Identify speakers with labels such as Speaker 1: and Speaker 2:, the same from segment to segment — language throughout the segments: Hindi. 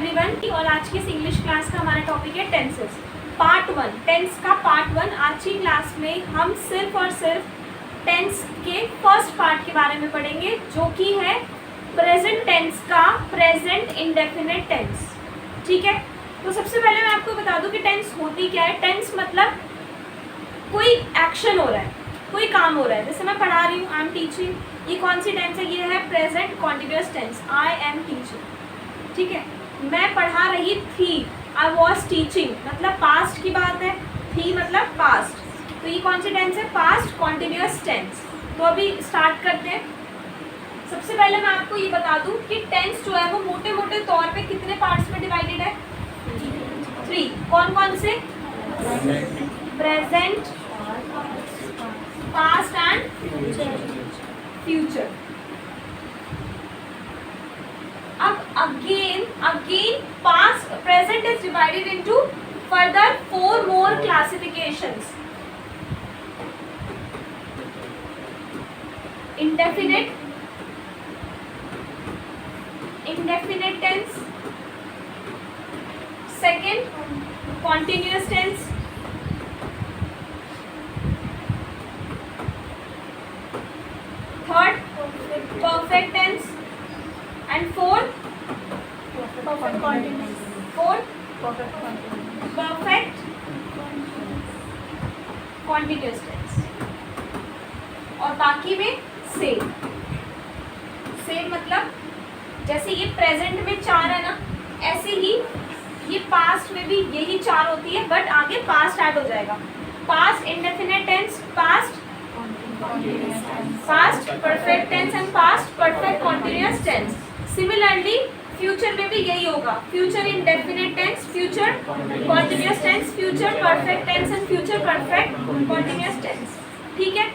Speaker 1: एवरीवन, और आज की इस इंग्लिश क्लास का हमारा टॉपिक है टेंसेस पार्ट 1। टेंस का पार्ट 1। आज की क्लास में हम सिर्फ और सिर्फ टेंस के फर्स्ट पार्ट के बारे में पढ़ेंगे, जो कि है प्रेजेंट टेंस का प्रेजेंट इंडेफिनिट टेंस। ठीक है, तो सबसे पहले मैं आपको बता दूं कि टेंस होती क्या है। टेंस मतलब कोई एक्शन हो रहा है, कोई काम हो रहा है। जैसे मैं पढ़ा रही हूँ, आई एम टीचिंग, ये कौन सी टेंस है? ये है present continuous tense, I am teaching. ठीक है, मैं पढ़ा रही थी, आई वॉज टीचिंग, मतलब पास्ट की बात है, थी मतलब पास्ट, तो ये कौन सी टेंस है? Past continuous tense. तो अभी स्टार्ट करते हैं। सबसे पहले मैं आपको ये बता दूं कि टेंस जो है वो मोटे मोटे तौर पे कितने पार्ट्स में डिवाइडेड है? 3। कौन कौन से? Present, past and future. अब again past present is divided into further 4 more classifications. Indefinite tense, second continuous tense, third perfect tense, and fourth perfect continuous tense। और बाकी में सेम मतलब जैसे ये प्रेजेंट में 4 है ना, ऐसे ही ये पास्ट में भी यही 4 होती है, बट आगे पास्ट ऐड हो जाएगा। Past indefinite tense, past perfect tense and past perfect continuous tense. Similarly future में भी यही होगा, future indefinite tense, future continuous tense, future perfect tense and future perfect continuous tense. ठीक है,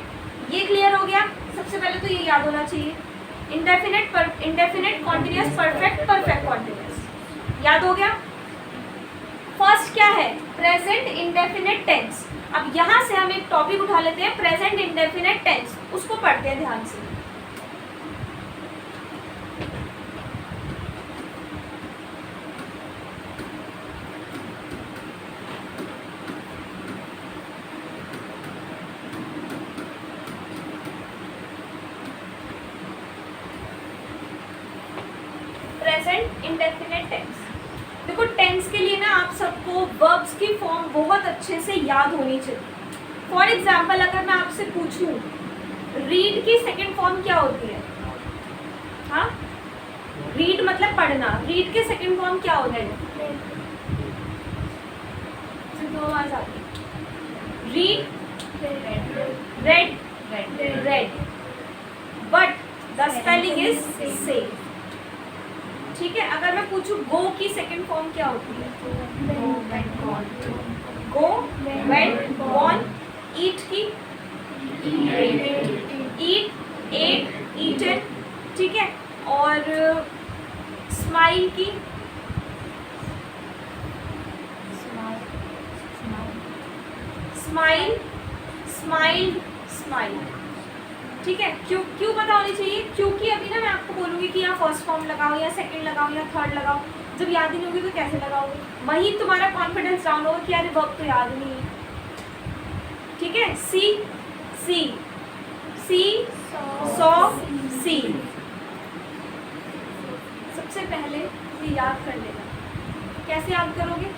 Speaker 1: ये क्लियर हो गया। सबसे पहले तो ये याद होना चाहिए, इंडेफिनिट कॉन्टिन्यूअस परफेक्ट कॉन्टिन्यूअस। याद हो गया। फर्स्ट क्या है? Present indefinite tense. अब यहाँ से हम एक टॉपिक उठा लेते हैं, प्रेजेंट इंडेफिनिट टेंस, उसको पढ़ते हैं ध्यान से। Present indefinite tense. देखो, टेंस के लिए ना आप सबको वर्ब्स की फॉर्म बहुत अच्छे से याद होनी चाहिए। फॉर एग्जाम्पल, अगर मैं आपसे पूछूं रीड की सेकंड फॉर्म क्या होती है? हाँ, रीड मतलब पढ़ना, रीड के सेकंड फॉर्म क्या होता है? Read, red, but the spelling is same. ठीक है, अगर मैं पूछूं गो की सेकंड फॉर्म क्या होती है? गो, वेंट, गॉन। ईट की ईट, एट, ईटन। ठीक है, और स्माइल की स्माइल, स्माइल्ड, स्माइल। ठीक है, क्यों पता होनी चाहिए? क्योंकि अभी ना मैं आपको बोलूँगी कि यहाँ फर्स्ट फॉर्म लगाओ या सेकंड लगाओ या थर्ड लगाओ, जब याद ही नहीं होगी तो कैसे लगाओगे? वही तुम्हारा कॉन्फिडेंस डाउन होगा कि यार वर्ब तो याद नहीं है। ठीक है, सी, सॉ, सी। सबसे पहले ये याद कर लेना। कैसे याद करोगे?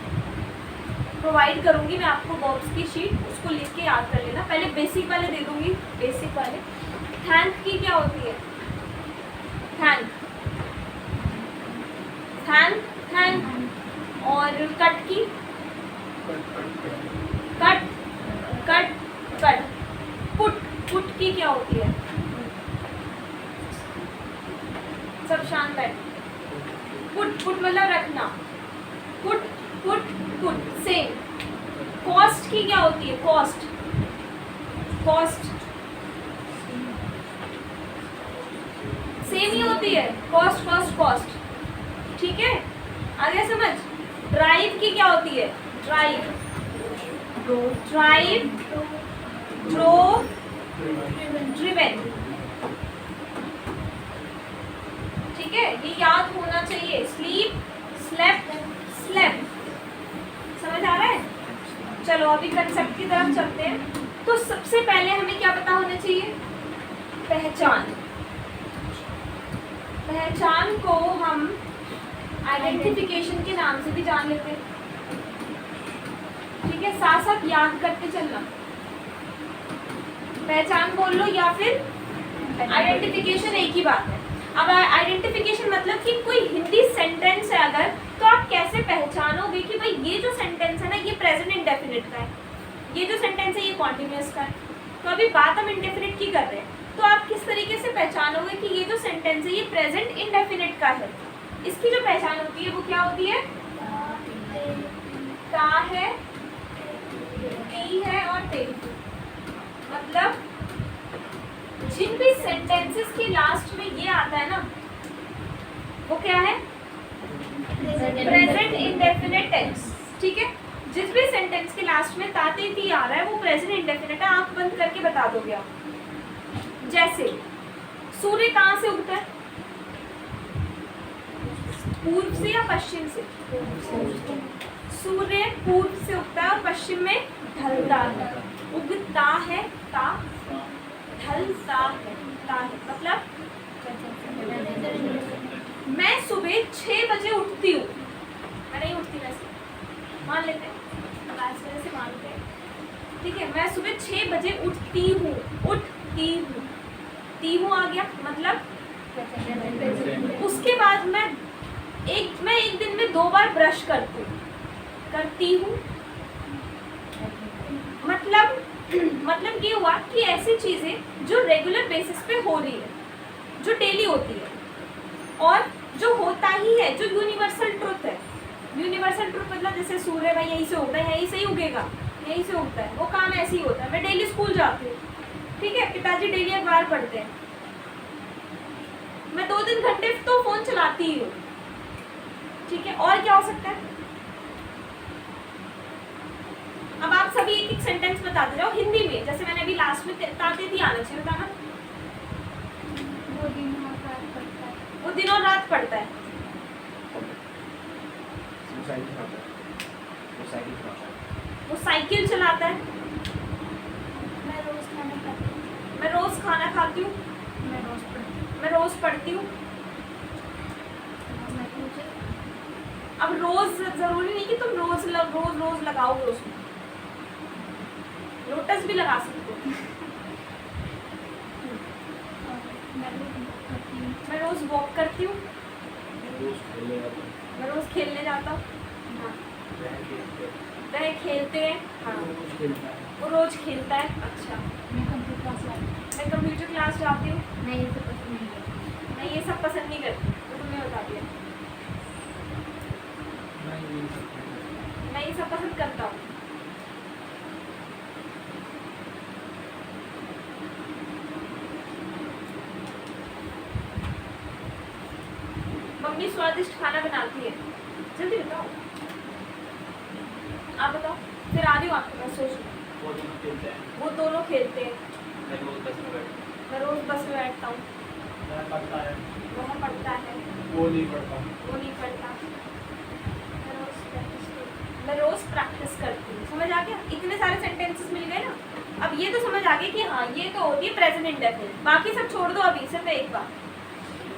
Speaker 1: प्रोवाइड करूँगी मैं आपको वर्ब्स की शीट, उसको लिख के याद कर लेना। पहले बेसिक वाले दे दूँगी, बेसिक वाले। थैंक की क्या होती है? थैंक। और कट की कट। पुट की क्या होती है? सब शांत बैठ। पुट मतलब रखना, पुट सेम। कॉस्ट की क्या होती है? कॉस्ट सेम ही होती है, कॉस्ट। ठीक है, आगे समझ। ड्राइव की क्या होती है? Drive, drove, driven. ठीक है, ये याद होना चाहिए। स्लीप, स्लेप्ट, की तरफ चलते हैं। तो सबसे पहले हमें क्या पता होना चाहिए? पहचान। पहचान को हम आइडेंटिफिकेशन के नाम से भी जान लेते हैं, ठीक है। साथ साथ याद करते चलना, पहचान बोल लो या फिर आइडेंटिफिकेशन, एक ही बात है। अब आइडेंटिफिकेशन मतलब कि कोई हिंदी सेंटेंस है अगर, तो आप कैसे पहचानोगे कि भाई ये जो सेंटेंस है ना ये प्रेजेंट इंडेफिनिट का है, ये जो सेंटेंस है ये कॉन्टिन्यूअस का है। तो अभी बात हम इंडेफिनिट की कर रहे हैं, तो आप किस तरीके से पहचानोगे कि ये जो सेंटेंस है ये प्रेजेंट इंडेफिनिट का है? इसकी जो पहचान होती है वो क्या होती है? ता है, टी है और ते। मतलब जिन भी सेंटेंसेस के लास्ट में ये आता है ना वो क्या है? प्रेजेंट इंडेफिनिट टेंस, ठीक है। जिस भी सेंटेंस के लास्ट में ताते ती आ रहा है वो प्रेजेंट इंडेफिनिट है। आंख बंद करके बता दोगे आप। जैसे सूर्य कहाँ से उगता है? पूर्व से या पश्चिम से? सूर्य पूर्व से उगता है और पश्चिम में ढलता है। उगता है ता, ढलता है ता है। मतलब मैं सुबह 6 बजे उठती हूँ, मैं नहीं उठती वैसे, मान लेते हैं आज वजह से मानते हैं, ठीक है। मैं सुबह 6 बजे उठती हूँ, उठती हूँ, ती हूँ आ गया। मतलब उसके बाद मैं एक दिन में 2 बार ब्रश करती हूँ। मतलब ये हुआ कि ऐसी चीज़ें जो रेगुलर बेसिस पे हो रही है, जो डेली होती है और जो होता ही है, जो यूनिवर्सल ट्रुथ है। यूनिवर्सल ट्रुथ मतलब जैसे सूर्य भाई यहीं से उगता है, यहीं से ही उगेगा, यहीं से उगता है, वो काम ऐसे ही होता है। मैं डेली स्कूल जाती हूँ, ठीक है, पिताजी डेली अखबार पढ़ते हैं, मैं 2-3 घंटे तो फोन चलाती ही हूँ, ठीक है। और क्या हो सकता है? अब आप सभी एक सेंटेंस बताते जाओ हिंदी में, जैसे मैंने अभी लास्ट में ताते थी आना चाहिए, बताना। वो दिन और रात पढ़ता है। वो साइकिल चलाता है। मैं रोज खाना खाती हूँ। मैं रोज पढ़ती हूँ। अब रोज जरूरी नहीं कि तुम रोज लगाओगे उसमें, लोटस भी लगा सकते हो। मैं रोज वॉक करती हूँ। मैं रोज खेलने जाता हूँ। हाँ। वह खेलते हैं। हाँ। वो रोज खेलता है। अच्छा। मैं कंप्यूटर क्लास जाती हूँ। मैं ये सब पसंद नहीं करती, तो तुम्हें बता दिया। मैं ये सब पसंद करता हूँ। मम्मी स्वादिष्ट खाना बनाती है। जल्दी बताओ, आप बताओ। फिर आ रही हूँ आपके पास, सोच। वो दोनों खेलते हैं। मैं रोज बस में बैठता हूँ। वह पढ़ता है। वो नहीं पढ़ता। मैं रोज प्रैक्टिस करती हूँ। समझ आ गया? इतने सारे सेंटेंसेस मिल गए ना। अब ये तो समझ आ गया कि हाँ ये तो होती है प्रेजेंट इंडेफिनिट, बाकी सब छोड़ दो अभी, सिर्फ एक बार।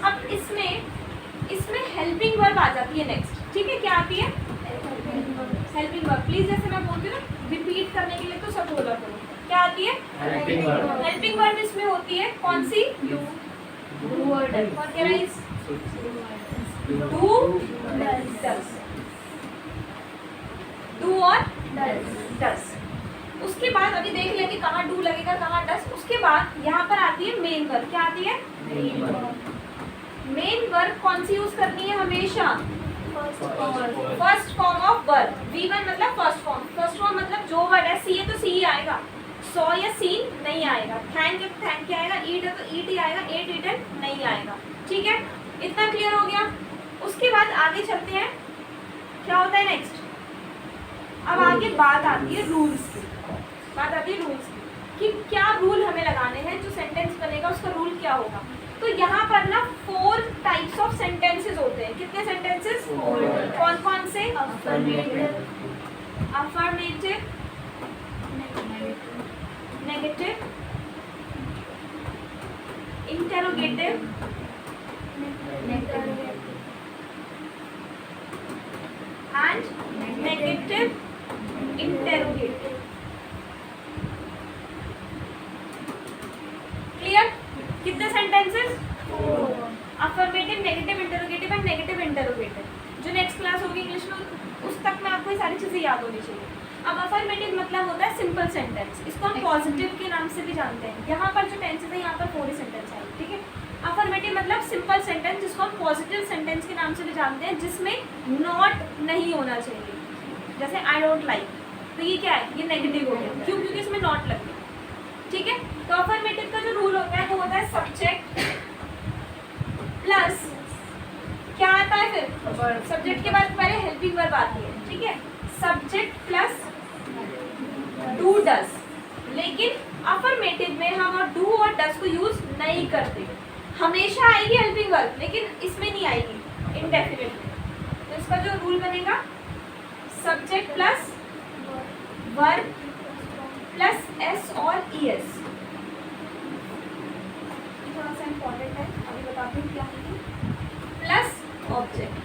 Speaker 1: अब इसमें हेल्पिंग वर्ब आ जाती है नेक्स्ट, ठीक है। क्या आती है? Helping verb. प्लीज जैसे मैं बोलती हूँ ना, रिपीट करने के लिए तो सब बोला करो। क्या आती है? Helping verb. इसमें होती है कौन सी? और क्या राइज? डू और डस। उसके बाद अभी देख लेंगे कहाँ डू लगेगा, कहाँ डस। उसके बाद यहाँ पर आती है मेन वर्ब। क्या आती है? मेन वर्ब कौन सी यूज करनी है हमेशा? First form of verb. V1 मतलब फर्स्ट फॉर्म। फर्स्ट फॉर्म मतलब जो वर्ड है, सी है तो सी ही आएगा, सॉ या सीन नहीं आएगा, थैंक है तो थैंक आएगा, ईट है तो ईट ही आएगा, एट ईटन नहीं आएगा, ठीक है। इतना क्लियर हो गया? उसके बाद आगे चलते हैं, क्या होता है नेक्स्ट? अब आगे बात आती है रूल्स की। बात आती है रूल्स की कि क्या रूल हमें लगाने हैं, जो सेंटेंस बनेगा उसका रूल क्या होगा। तो यहाँ पर ना 4 टाइप्स ऑफ सेंटेंसेस होते हैं। कितने सेंटेंसेस? 4। कौन कौन से? Affirmative, negative interrogative and negative interrogative. Clear? कितने sentences? Affirmative, negative interrogative and negative interrogative. जो नेक्स्ट क्लास होगी इंग्लिश में उस तक में आपको ये सारी चीजें याद होनी चाहिए। अब अफर्मेटिव मतलब होता है सिंपल सेंटेंस, इसको हम पॉजिटिव के नाम से भी जानते हैं। यहाँ पर जो टेंसेस है यहाँ पर 4 ही सेंटेंस है, ठीक है। अफर्मेटिव मतलब सिंपल सेंटेंस जिसको हम पॉजिटिव सेंटेंस के नाम से भी जानते हैं, जिसमें नॉट नहीं होना चाहिए। जैसे आई डोंट लाइक, तो ये क्या है? ये नेगेटिव हो गया, क्यों? क्योंकि इसमें नॉट लग गया, ठीक है। तो अफर्मेटिव का जो रूल होता है वो होता है सब्जेक्ट प्लस क्या आता है फिर? सब्जेक्ट के बाद पहले हेल्पिंग वर्ब आती है, ठीक है। Subject plus do does. लेकिन अफर्मेटिव में हम और डू और डज को यूज नहीं करते। हमेशा आएगी हेल्पिंग वर्ब, लेकिन इसमें नहीं आएगी इंडेफिनिटली। तो इसका जो रूल बनेगा subject plus verb plus S और ईएस। थोड़ा सा इम्पोर्टेंट है, अभी बताती हूँ क्या है। प्लस ऑब्जेक्ट,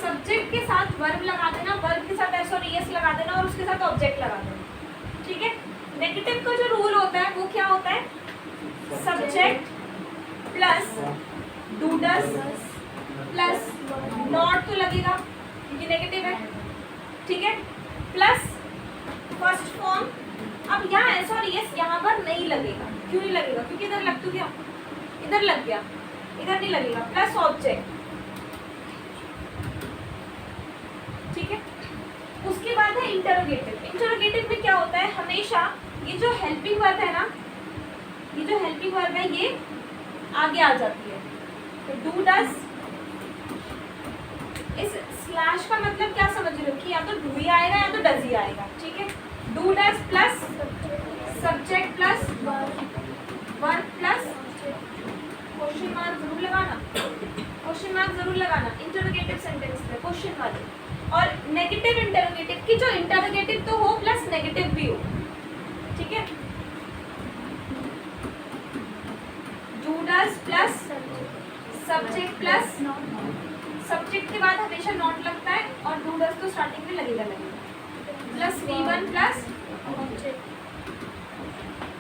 Speaker 1: सब्जेक्ट के साथ वर्ब लगा देना, वर्ब के साथ एस और ईएस लगा देना और उसके साथ ऑब्जेक्ट लगा देना, ठीक है। नेगेटिव का जो रूल होता है वो क्या होता है? Subject plus do does plus not तो लगेगा क्योंकि नेगेटिव है, ठीक है, प्लस फर्स्ट फॉर्म। अब यहाँ एस और ईएस यहाँ पर नहीं लगेगा। क्यों नहीं लगेगा? क्योंकि इधर लग तो गया, इधर लग गया, इधर नहीं लगेगा। प्लस ऑब्जेक्ट, ठीक है। उसके बाद है इंटरोगेटिव। इंटरोगेटिव में क्या होता है? हमेशा ये जो हेल्पिंग वर्ब है ना, ये जो हेल्पिंग वर्ब है ये आगे आ जाती है। तो डू डज, इस स्लैश का मतलब क्या समझ रहे हो कि या तो डू ही आएगा या तो डज ही आएगा, ठीक है। Do does plus subject plus verb plus question mark जरूर लगाना, क्वेश्चन मार्क जरूर लगाना इंटरोगेटिव सेंटेंस में, क्वेश्चन मार्क। और नेगेटिव इंटरोगेटिव की जो इंटरोगेटिव तो हो प्लस नेगेटिव भी हो, ठीक है। Do does plus subject plus, subject के बाद हमेशा नॉट लगता है और डू डज तो स्टार्टिंग में लगेगा plus V1 plus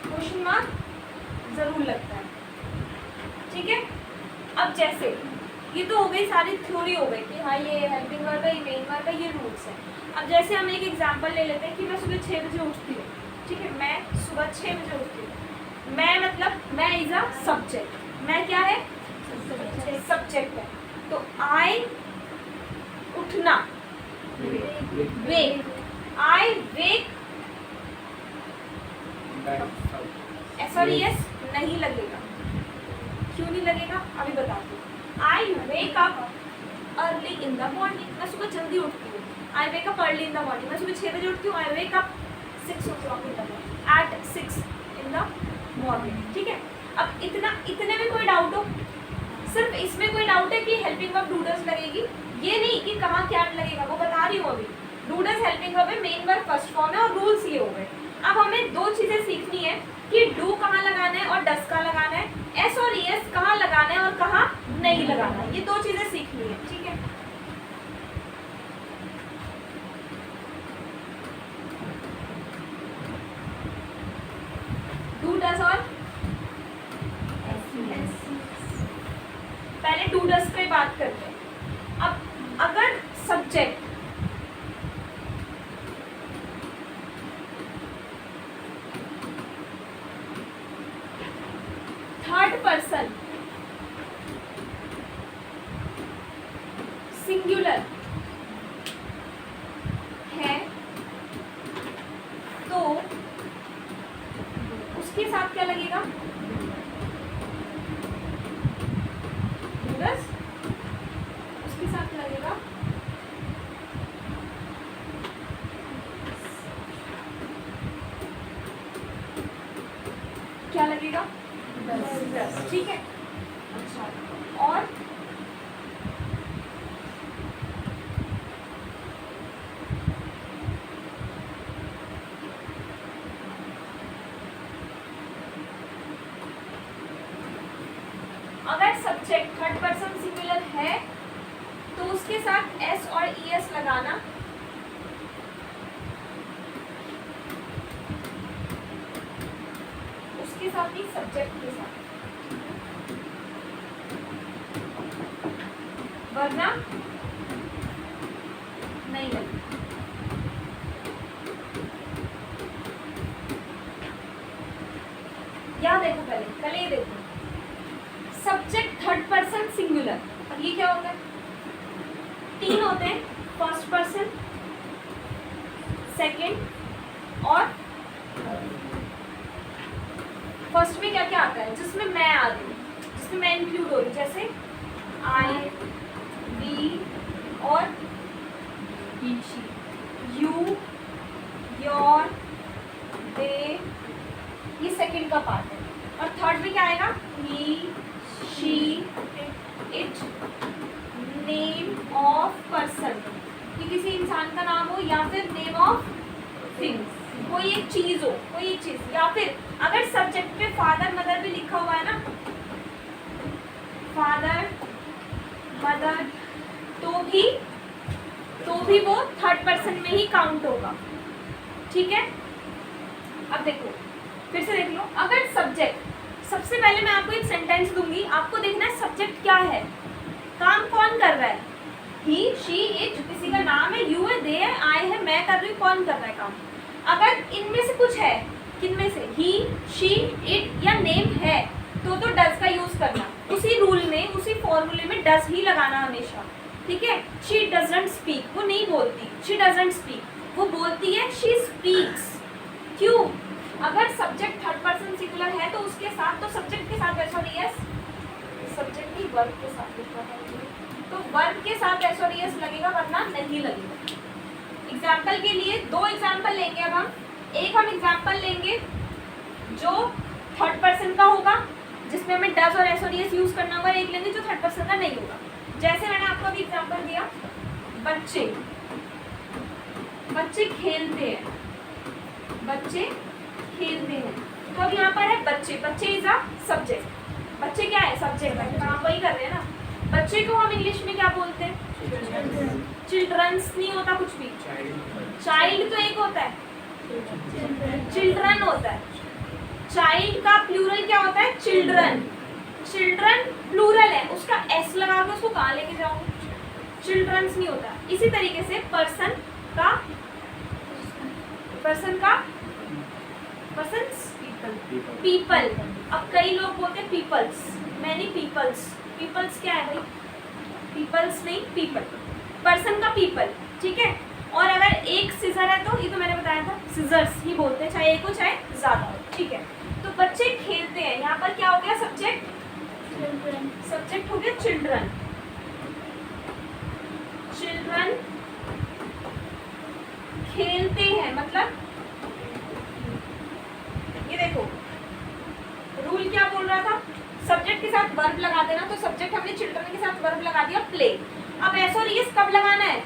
Speaker 1: question mark जरूर लगता है, ठीक है। अब जैसे ये तो हो गई सारी थ्योरी हो गई कि हाँ ये हेल्पिंग वर्ब है, ये मेन वर्ब है, ये रूल्स है। अब जैसे हम एक एग्जांपल ले लेते हैं कि मैं सुबह 6 बजे उठती हूँ, ठीक है। मैं सुबह 6 बजे उठती हूँ। मैं मतलब मैं इज अ सब्जेक्ट, मैं क्या है? सब्जेक्ट है। तो आई उठना, वेक, आई वेक, एस और ईएस नहीं लगेगा। क्यों नहीं लगेगा? अभी बताती हूँ। I wake up early in the morning, मैं सुबह जल्दी उठती हूँ। I wake up early in the morning, मैं सुबह 6 बजे उठती हूँ। I wake up 6 o'clock in the morning, at 6 in the morning, ठीक है। अब इतने में कोई डाउट हो? सिर्फ इसमें कोई डाउट है कि हेल्पिंग वर्ब डू डज लगेगी? ये नहीं कि कहाँ क्या लगेगा, वो बता रही हूँ अभी। डू डज हेल्पिंग वर्ब है, मेन वर्ब फर्स्ट फॉर्म है और रूल्स ये हो गए। अब हमें 2 चीजें सीखनी है कि डू कहाँ लगाना है और डज कहाँ लगाना है, एस और ईएस कहाँ लगाना है और कहाँ नहीं लगाना है। ये 2 चीजें सीखनी है, ठीक है। डू डज और पहले डू डज पे बात करते हैं। अब अगर सब्जेक्ट थर्ड पर्सन सिंगुलर है तो उसके साथ क्या लगेगा? डूडस। उसके साथ लगेगा क्या लगेगा? ठीक है। अच्छा, और सब्जेक्ट थर्ड पर्सन सिंगुलर है तो उसके साथ एस और ईएस लगाना, उसके साथ ही सब्जेक्ट के साथ, वरना नहीं लगेगा। या देखो पहले ये देखो, सब्जेक्ट थर्ड पर्सन सिंगुलर, अब ये क्या होता है, तीन होते हैं, फर्स्ट पर्सन, सेकंड और फर्स्ट में क्या क्या आता है, जिसमें मैं आ रही हूँ, जिसमें मैं इंक्लूड हो रही हूँ, जैसे आई, वी और यू, योर, दे, ये सेकंड का पार्ट है। और थर्ड में क्या आएगा, he, she, it, name of person, कि किसी इंसान का नाम हो या फिर नेम ऑफ थिंग्स, कोई एक चीज हो, कोई एक चीज, या फिर अगर सब्जेक्ट पे फादर मदर भी लिखा हुआ है ना, फादर मदर, तो भी वो थर्ड पर्सन में ही काउंट होगा। ठीक है, अब देखो फिर से देख लो, अगर सब्जेक्ट, सबसे पहले मैं आपको एक सेंटेंस दूंगी, आपको देखना है सब्जेक्ट क्या है, काम कौन कर रहा है, ही, शी, इट, किसी का नाम है, यू है, दे है, आई है, मैं कर रही हूँ, कौन कर रहा है काम। अगर इनमें से कुछ है, किनमें से, ही, शी, इट या नेम है, तो डज का यूज करना, उसी रूल में, उसी फॉर्मूले में डज ही लगाना हमेशा। ठीक है, शी डजंट स्पीक, वो नहीं बोलती, शी डजंट स्पीक, वो बोलती है, शी स्पीक्स। क्यों, अगर सब्जेक्ट थर्ड पर्सन सिंगुलर है तो उसके साथ, तो सब्जेक्ट के साथ एस और ईएस, सब्जेक्ट ही वर्ब के साथ लिखा है, तो वर्ब के साथ एस और ईएस लगेगा, वरना नहीं लगेगा। एग्जाम्पल के लिए दो एग्जाम्पल लेंगे अब हम, एक हम एग्जाम्पल लेंगे जो थर्ड पर्सन का होगा, जिसमें हमें डज और एस और ईएस यूज करना होगा, एक लेंगे जो थर्ड पर्सन का नहीं होगा। जैसे मैंने आपको अभी एग्जाम्पल दिया, बच्चे, बच्चे खेलते हैं, बच्चे खेलते हैं, तो अब यहाँ पर है बच्चे, बच्चे इज अ सब्जेक्ट, बच्चे क्या है, सब्जेक्ट है, काम वही कर रहे हैं ना। बच्चे को हम इंग्लिश में क्या बोलते हैं, चिल्ड्रंस नहीं होता कुछ भी, चाइल्ड तो एक होता है, चिल्ड्रन होता है, चाइल्ड का प्लूरल क्या होता है, चिल्ड्रन, चिल्ड्रन प्लूरल है, उसका एस लगा के उसको कहाँ लेके जाओगे, चिल्ड्रंस नहीं होता। इसी तरीके से पर्सन का पीपल, अब कई लोग बोलते हैं पीपल्स, मैनी पीपल्स, पीपल्स क्या है भाई, पीपल्स नहीं, पीपल, पर्सन का पीपल। ठीक है, और अगर एक सीजर है तो ये तो मैंने बताया था, सीजर्स ही बोलते हैं, चाहे एक हो चाहे ज्यादा हो। ठीक है, तो बच्चे खेलते हैं, यहाँ पर क्या हो गया, सब्जेक्ट, सब्जेक्ट हो गया चिल्ड्रन, चिल्ड्रन खेलते हैं, मतलब ये देखो रूल क्या बोल रहा था, सब्जेक्ट के साथ वर्ब लगा देना, तो सब्जेक्ट हमने चिल्ड्रन के साथ वर्ब लगा दिया प्ले। अब एस और ईएस कब लगाना है,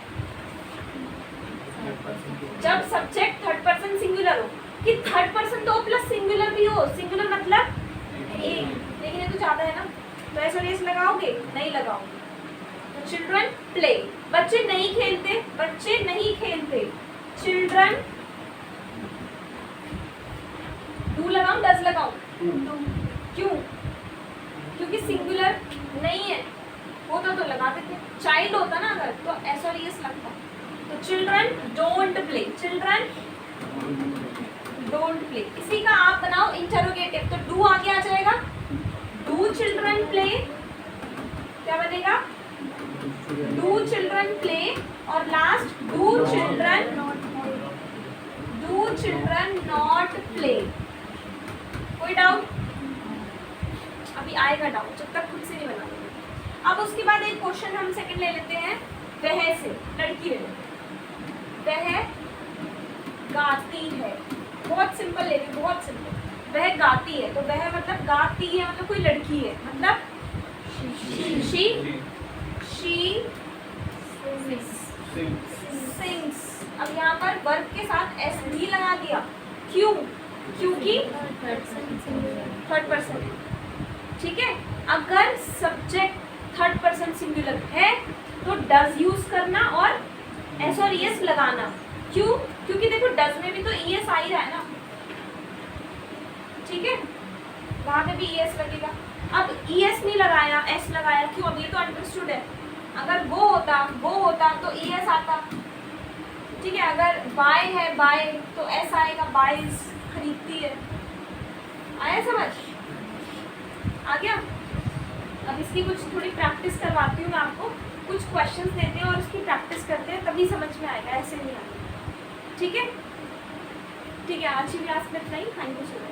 Speaker 1: जब सब्जेक्ट थर्ड पर्सन सिंगुलर हो, कि थर्ड पर्सन दो प्लस सिंगुलर भी हो, सिंगुलर मतलब एक, लेकिन ये तो ज्यादा है ना, तो एस और ईएस लगाओगे, नहीं लगाओगे, तो चिल्ड्रन प्ले, बच्चे नहीं खेलते, बच्चे नहीं खेलते, चिल्ड्रन, डू लगाऊं डज लगाऊं, क्यों, क्योंकि सिंगुलर नहीं है, होता तो लगा देते, चाइल्ड होता ना अगर तो एस और ईएस लगता, तो children don't play, children don't play. इसी का आप बनाओ इंटरोगेटिव, तो डू आगे आ जाएगा, डू चिल्ड्रन प्ले, क्या बनेगा, डू चिल्ड्रन प्ले, और last do children not play. कोई डाउट, अभी आएगा डाउट, जब तक खुद से नहीं बना लेंगे। अब उसके बाद एक क्वेश्चन हम सेकंड ले लेते हैं, वह से, लड़की ले लेते हैं, वह गाती है, बहुत सिंपल ले रही, बहुत सिंपल, वह गाती है, तो वह मतलब गाती है, मतलब कोई लड़की है, मतलब शी सिंग्स। अब यहाँ पर वर्ब के साथ एस भी लगा दिया, क्यों, क्योंकि थर्ड पर्सन, ठीक है। अगर सब्जेक्ट थर्ड पर्सन सिंगुलर है तो डज यूज करना और एस और ईएस लगाना। क्यों? क्योंकि देखो डज में भी तो ईएस आ ही रहा है ना, ठीक है, वहां पे भी ईएस लगेगा। अब ईएस नहीं लगाया, एस लगाया, क्यों? अब ये तो अंडरस्टूड है। अगर वो होता तो ईएस आता, ठीक है। अगर बाय है, बाय तो एस आएगा, बाइज खरीदती है। आया समझ? आ गया? अब इसकी कुछ थोड़ी प्रैक्टिस करवाती हूँ मैं आपको, कुछ क्वेश्चंस देते हैं और उसकी प्रैक्टिस करते हैं, तभी समझ में आएगा, ऐसे नहीं आएगा, ठीक है। ठीक है, आज की क्लास में इतना ही। Thank you so much.